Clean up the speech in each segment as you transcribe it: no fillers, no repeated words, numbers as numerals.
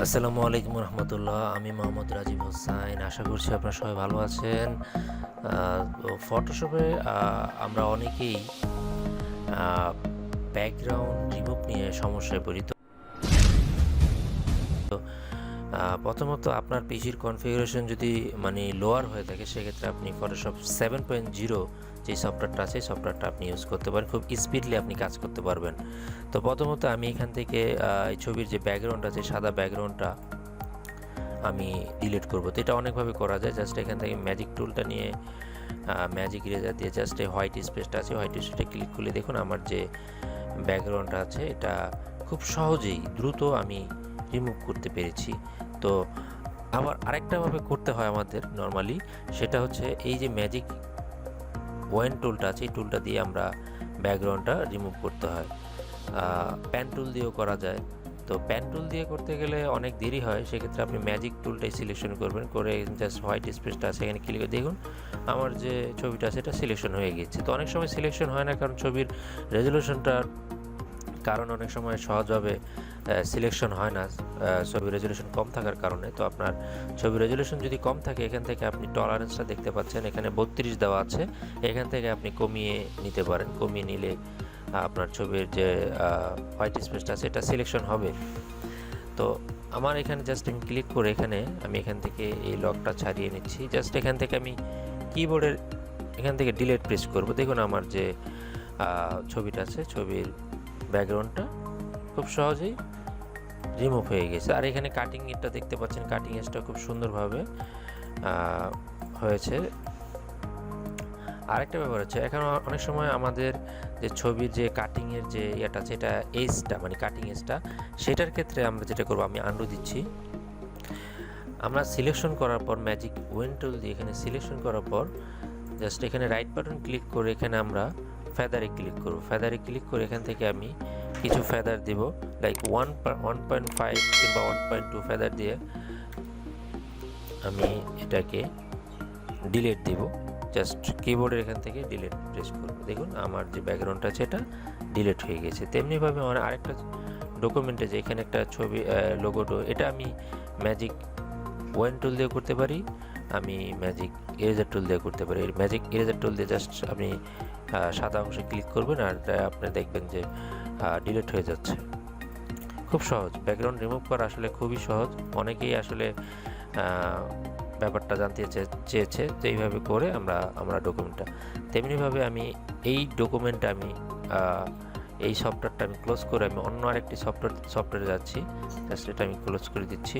আসসালামুয়ালাইকুম রহমতুল্লাহ। আমি মোহাম্মদ রাজীব হোসাইন। আশা করছি আপনারা সবাই ভালো আছেন। তো ফটোশপে আমরা অনেকেই ব্যাকগ্রাউন্ড রিমুভ নিয়ে সমস্যায় পড়ি। তো প্রথমত আপনার পিসির কনফিগারেশন যদি লোয়ার হয়ে থাকে, সেক্ষেত্রে আপনি ফটোশপ 7.0 যে সফটওয়্যারটা আছে, সফটওয়্যারটা আপনি ইউজ করতে পারেন। খুব স্পিডলি আপনি কাজ করতে পারবেন। তো প্রথমত আমি এখান থেকে এই ছবির যে ব্যাকগ্রাউন্ড আছে, সাদা ব্যাকগ্রাউন্ডটা আমি ডিলিট করব। তো এটা অনেকভাবে করা যায়। জাস্ট এখান থেকে ম্যাজিক টুলটা নিয়ে ম্যাজিক ইরেজার দিয়ে জাস্ট এই হোয়াইট স্পেসটা আছে, হোয়াইট স্পেসটা ক্লিক করলে দেখুন আমার যে ব্যাকগ্রাউন্ডটা আছে এটা খুব সহজেই দ্রুত আমি রিমুভ করতে পেরেছি। তো আবার আরেকটাভাবে করতে হয় আমাদের নর্মালি, সেটা হচ্ছে এই যে ম্যাজিক ওয়েন টুলটা আছে, এই টুলটা দিয়ে আমরা ব্যাকগ্রাউন্ডটা রিমুভ করতে হয়। প্যান টুল দিয়েও করা যায়। তো প্যান টুল দিয়ে করতে গেলে অনেক দেরি হয়, সেক্ষেত্রে আপনি ম্যাজিক টুলটাই সিলেকশন করবেন, করে জাস্ট হোয়াইট স্পেসটা আছে এখানে ক্লিক করে দেখুন আমার যে ছবিটা আছে এটা সিলেকশন হয়ে গেছে। তো অনেক সময় সিলেকশন হয় না, কারণ ছবির রেজলিউশনটার কারণ অনেক সময় সহজভাবে সিলেকশন হয় না, ছবির রেজলিউশন কম থাকার কারণে। তো আপনার ছবির রেজলিউশন যদি কম থাকে, এখান থেকে আপনি টলারেন্সটা দেখতে পাচ্ছেন, এখানে 32 দেওয়া আছে, এখান থেকে আপনি কমিয়ে নিতে পারেন। কমিয়ে নিলে আপনার ছবির যে হোয়াইট স্পেসটা আছে এটা সিলেকশন হবে। তো আমার এখানে জাস্ট আমি ক্লিক করে আমি এখান থেকে এই লকটা ছাড়িয়ে নিচ্ছি। জাস্ট এখান থেকে আমি কিবোর্ডের এখান থেকে ডিলিট প্রেস করব। দেখুন আমার যে ছবিটা আছে, ছবির ব্যাকগ্রাউন্ডটা খুব সহজেই রিমুভ হয়ে গেছে। আর এখানে কাটিং এটা দেখতে পাচ্ছেন, কাটিং এজটা খুব সুন্দরভাবে হয়েছে। আরেকটা ব্যাপার হচ্ছে, এখন অনেক সময় আমাদের যে ছবির যে কাটিংয়ের যে ইয়েটা আছে, এটা এজটা কাটিং এজটা, সেটার ক্ষেত্রে আমরা যেটা করবো, আমি আন্ডু দিচ্ছি। আমরা সিলেকশন করার পর ম্যাজিক ওয়েন টুল দিয়ে এখানে সিলেকশন করার পর জাস্ট এখানে রাইট বাটন ক্লিক করে এখানে আমরা ফেদারে ক্লিক করব। ফেদারে ক্লিক করে এখান থেকে আমি কিছু ফেদার দিব, লাইক 1.5 কিংবা 1.2 ফেদার দিয়ে আমি এটাকে ডিলিট দিব। জাস্ট কিবোর্ডের এখান থেকে ডিলিট প্রেস করব। দেখুন আমার যে ব্যাকগ্রাউন্ডটা আছে এটা ডিলিট হয়ে গেছে। তেমনিভাবে আমার আরেকটা ডকুমেন্টে যে এখানে একটা ছবি লোগোটো, এটা আমি ম্যাজিক ওয়েন টুল দিয়ে করতে পারি, আমি ম্যাজিক ইরেজার টুল দিয়ে করতে পারি। ম্যাজিক ইরেজার টুল দিয়ে জাস্ট আপনি সাদা অংশে ক্লিক করবেন, আর আপনি দেখবেন যে ডিলিট হয়ে যাচ্ছে। খুব সহজ, ব্যাকগ্রাউন্ড রিমুভ করা আসলে খুবই সহজ। অনেকেই আসলে ব্যাপারটা জানতে চেয়েছে। তো এইভাবে করে আমরা ডকুমেন্টটা, তেমনিভাবে আমি এই ডকুমেন্টটা এই সফটওয়্যারটা আমি ক্লোজ করে আমি অন্য আরেকটি সফটওয়্যারে যাচ্ছি। জাস্ট এটা আমি ক্লোজ করে দিচ্ছি।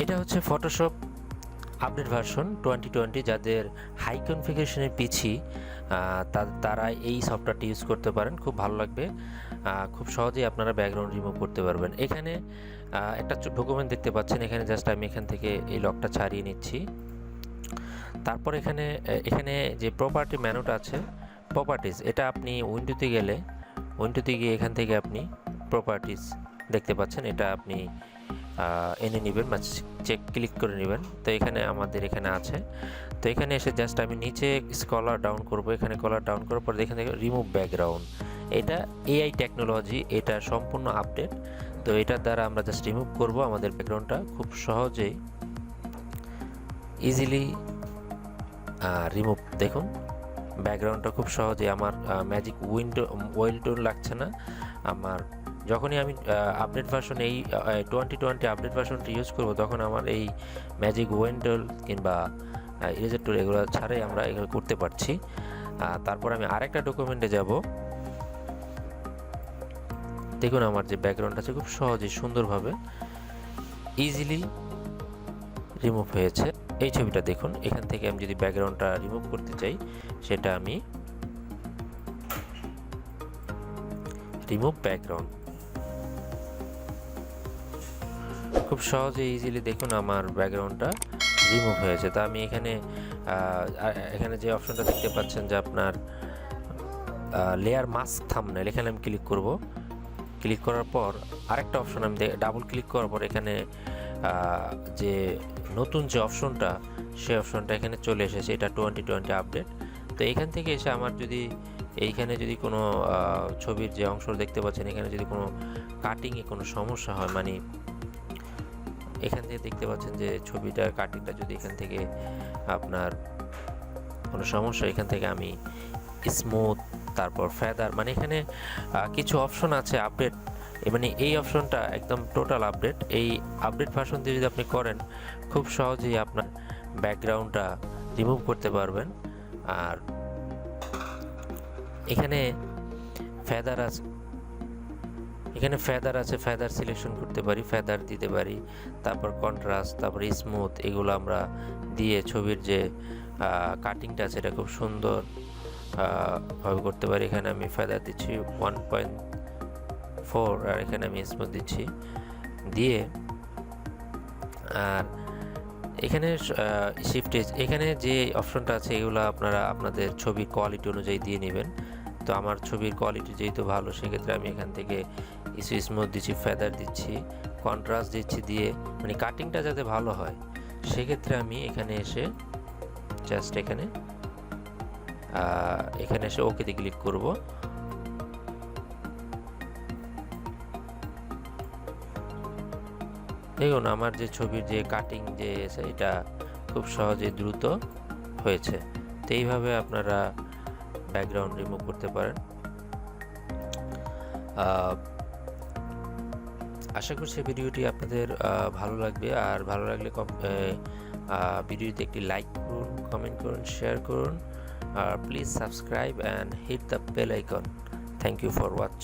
এটা হচ্ছে ফটোশপ আপডেট ভার্সন 2020। যাদের হাই কনফিগারেশনের পিসি তারা এই সফটওয়্যারটি ইউজ করতে পারেন, খুব ভালো লাগবে। খুব সহজেই আপনারা ব্যাকগ্রাউন্ড রিমুভ করতে পারবেন। এখানে একটা ডকুমেন্ট দেখতে পাচ্ছেন, এখানে জাস্ট আমি এখান থেকে এই লকটা ছাড়িয়ে নিচ্ছি। তারপর এখানে যে প্রপার্টি মেনুটা আছে, প্রপার্টিজ, এটা আপনি উইন্ডোতে গিয়ে এখান থেকে আপনি প্রপার্টিজ দেখতে পাচ্ছেন, এটা আপনি এনে নেবেন বা ক্লিক করে নেবেন। তো আমাদের এখানে আছে। তো এখানে এসে জাস্ট আমি নিচে স্ক্রলার ডাউন করব। এখানে কলার ডাউন করার পর এখান থেকে রিমুভ ব্যাকগ্রাউন্ড, এটা এআই টেকনোলজি, এটা সম্পূর্ণ আপডেট। তো এটার দ্বারা আমরা জাস্ট রিমুভ করব আমাদের ব্যাকগ্রাউন্ডটা খুব সহজেই ইজিলি রিমুভ। দেখুন ব্যাকগ্রাউন্ডটা খুব সহজে আমার ম্যাজিক ওয়েল টুল লাগছে না। আমার যখনই আমি আপডেট ভার্সন এই 2020 আপডেট ভার্সনটি ইউজ করব, তখন আমার এই ম্যাজিক ওয়েন টুল কিংবা ইরেজার টুল এগুলো ছাড়াই আমরা এগুলো করতে পারছি। তারপর আমি আরেকটা ডকুমেন্টে যাব। দেখুন আমার যে ব্যাকগ্রাউন্ড আছে খুব সহজেই সুন্দরভাবে ইজিলি রিমুভ হয়েছে। এই ছবিটা দেখুন, এখান থেকে আমি যদি ব্যাকগ্রাউন্ডটা রিমুভ করতে চাই, সেটা আমি রিমুভ ব্যাকগ্রাউন্ড খুব সহজে ইজিলি দেখুন আমার ব্যাকগ্রাউন্ডটা রিমুভ হয়েছে। তা আমি এখানে যে অপশনটা দেখতে পাচ্ছেন যে আপনার লেয়ার মাস্ক থাম্বনেল, এখানে আমি ক্লিক করব। ক্লিক করার পর আরেকটা অপশন আমি ডাবল ক্লিক করার পর এখানে যে নতুন যে অপশনটা সেই অপশনটা এখানে চলে এসেছে, এটা 2020 আপডেট। তো এখান থেকে এসে আমার যদি এইখানে যদি কোনো ছবির যে অংশ দেখতে পাচ্ছেন এখানে যদি কোনো কাটিংয়ে কোনো সমস্যা হয়, মানে এখান থেকে দেখতে পাচ্ছেন যে ছবিটার কাটিংটা যদি এখান থেকে আপনার কোনো সমস্যা, এখান থেকে আমি স্মুথ, তারপর ফেদার, মানে এখানে কিছু অপশন আছে আপডেট, মানে এই অপশনটা একদম টোটাল আপডেট। এই আপডেট ভার্সন দিয়ে যদি আপনি করেন খুব সহজেই আপনার ব্যাকগ্রাউন্ডটা রিমুভ করতে পারবেন। আর এখানে ফেদার আছে, ফেদার সিলেকশন করতে পারি, ফেদার দিতে পারি, তারপর কন্ট্রাস্ট, তারপর স্মুথ, এগুলো আমরা দিয়ে ছবির যে কাটিংটা আছে এটা খুব সুন্দর ভাবে করতে পারি। এখানে আমি ফেদার দিচ্ছি 1.4 আর এখানে আমি স্মুথ দিচ্ছি দিয়ে, আর এখানে শিফটেজ, এখানে যে অপশনটা আছে এগুলো আপনারা আপনাদের ছবির কোয়ালিটি অনুযায়ী দিয়ে নেবেন। তো আমার ছবির কোয়ালিটি যেহেতু ভালো সেক্ষেত্রে আমি এখান থেকে স্মুথ দিচ্ছি, ফেদার দিচ্ছি, কন্ট্রাস্ট দিচ্ছি দিয়ে, মানে কাটিংটা যাতে ভালো হয় সেক্ষেত্রে আমি এখানে এসে জাস্ট এখানে এসে ওকেতে ক্লিক করব। দেখুন আমার যে ছবির যে কাটিং যে এটা খুব সহজে দ্রুত হয়েছে। তো এইভাবে আপনারা ব্যাকগ্রাউন্ড রিমুভ করতে পারেন। আশা করছি ভিডিওটি আপনাদের ভালো লাগবে, আর ভালো লাগলে ভিডিওতে একটি লাইক করুন, কমেন্ট করুন, শেয়ার করুন, আর please subscribe and hit the bell icon. Thank you for watch.